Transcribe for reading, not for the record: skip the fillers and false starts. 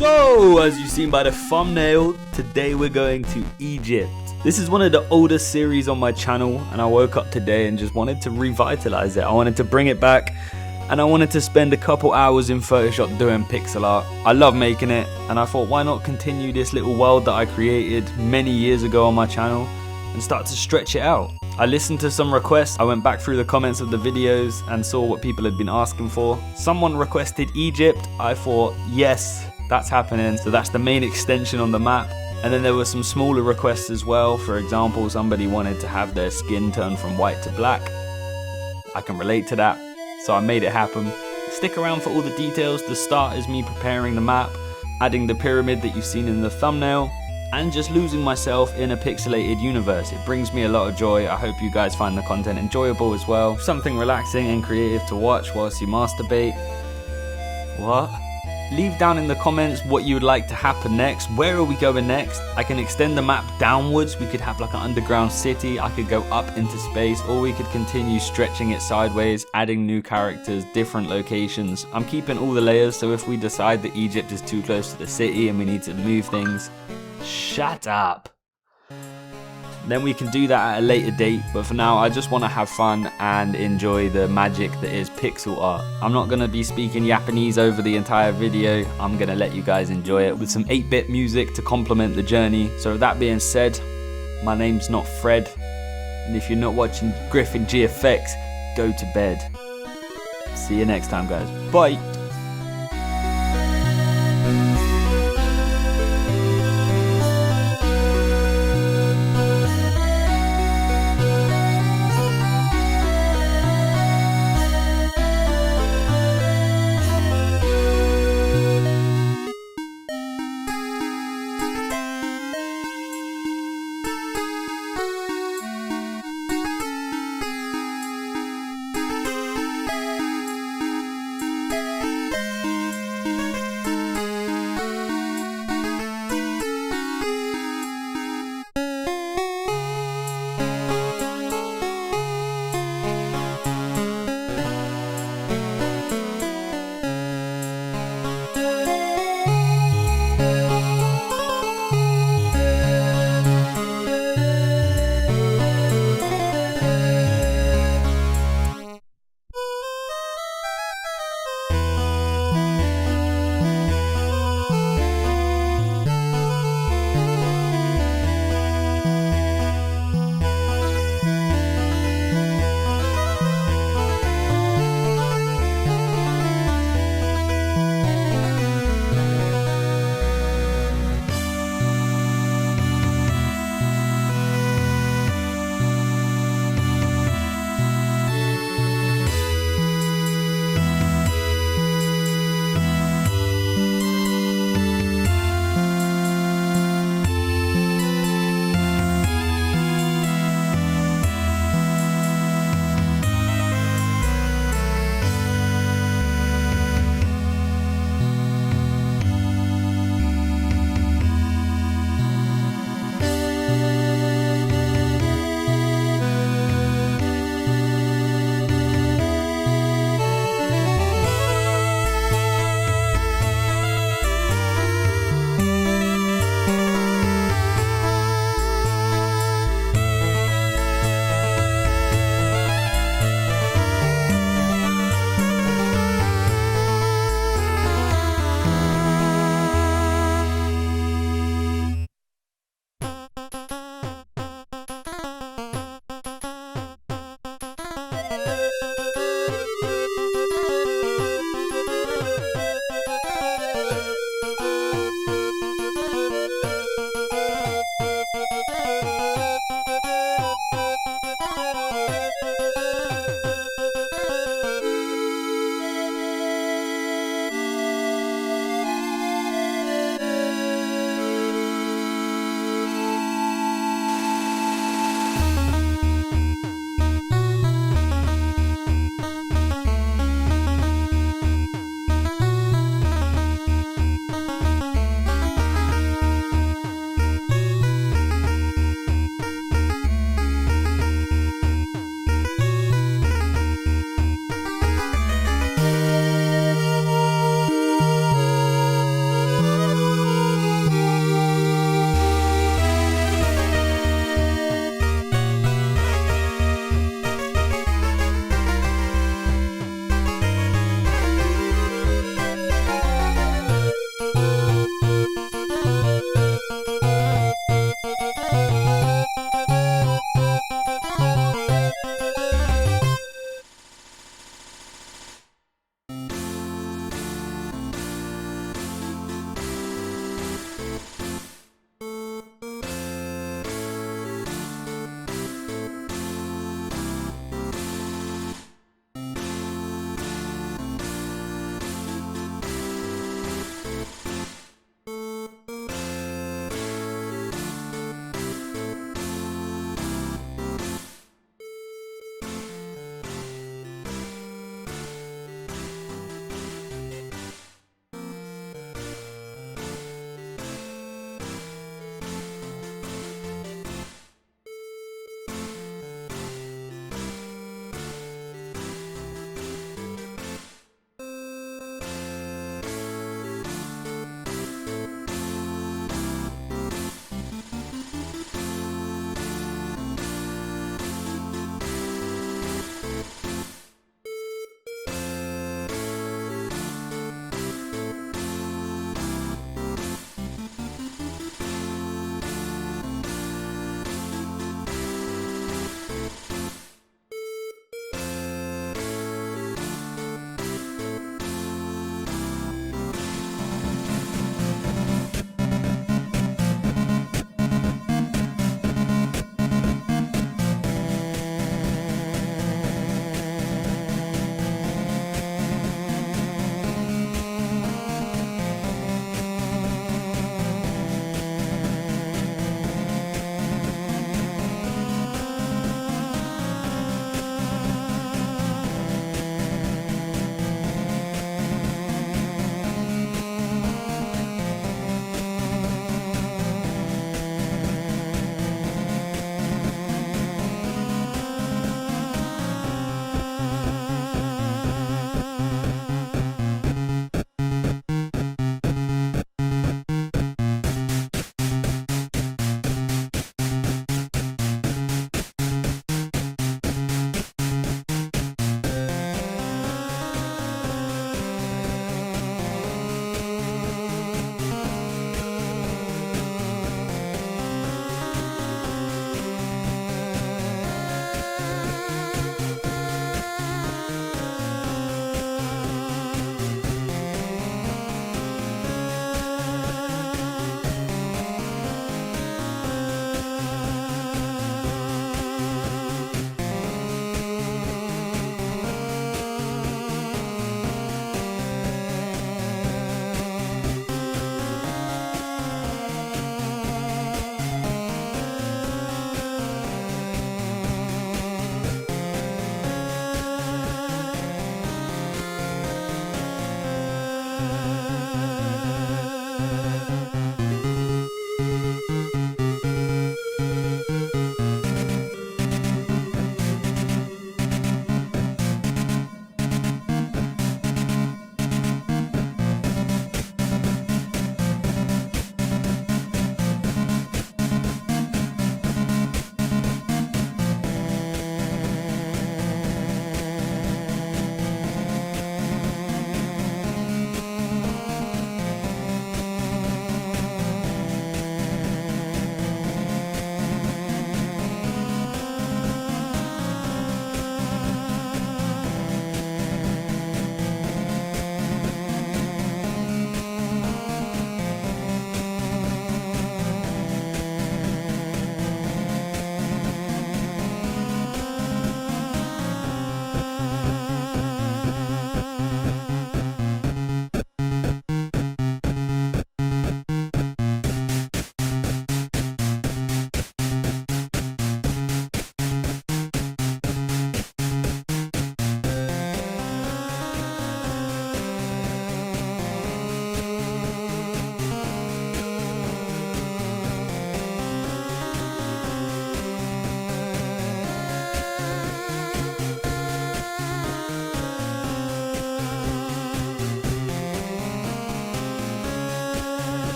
So, as you've seen by the thumbnail, today we're going to Egypt. This is one of the oldest series on my channel, and I woke up today and just wanted to revitalize it. I wanted to bring it back, and I wanted to spend a couple hours in Photoshop doing pixel art. I love making it, and I thought, why not continue this little world that I created many years ago on my channel and start to stretch it out. I listened to some requests. I went back through the comments of the videos and saw what people had been asking for. Someone requested Egypt. I thought, yes, that's happening. So that's the main extension on the map. And then there were some smaller requests as well. For example, somebody wanted to have their skin turn from white to black. I can relate to that, so I made it happen. Stick around for all the details. The start is me preparing the map, adding the pyramid that you've seen in the thumbnail, and just losing myself in a pixelated universe. It brings me a lot of joy. I hope you guys find the content enjoyable as well. Something relaxing and creative to watch whilst you masturbate. What? Leave down in the comments what you would like to happen next. Where are we going next? I can extend the map downwards. We could have like an underground city. I could go up into space, or we could continue stretching it sideways, adding new characters, different locations. I'm keeping all the layers, so if we decide that Egypt is too close to the city and we need to move things, shut up. Then we can do that at a later date, but for now I just want to have fun and enjoy the magic that is pixel art. I'm not going to be speaking Japanese over the entire video. I'm going to let you guys enjoy it with some 8-bit music to complement the journey. So with that being said, my name's not Fred, and if you're not watching GRIFFINGFX, go to bed. See you next time, guys. Bye.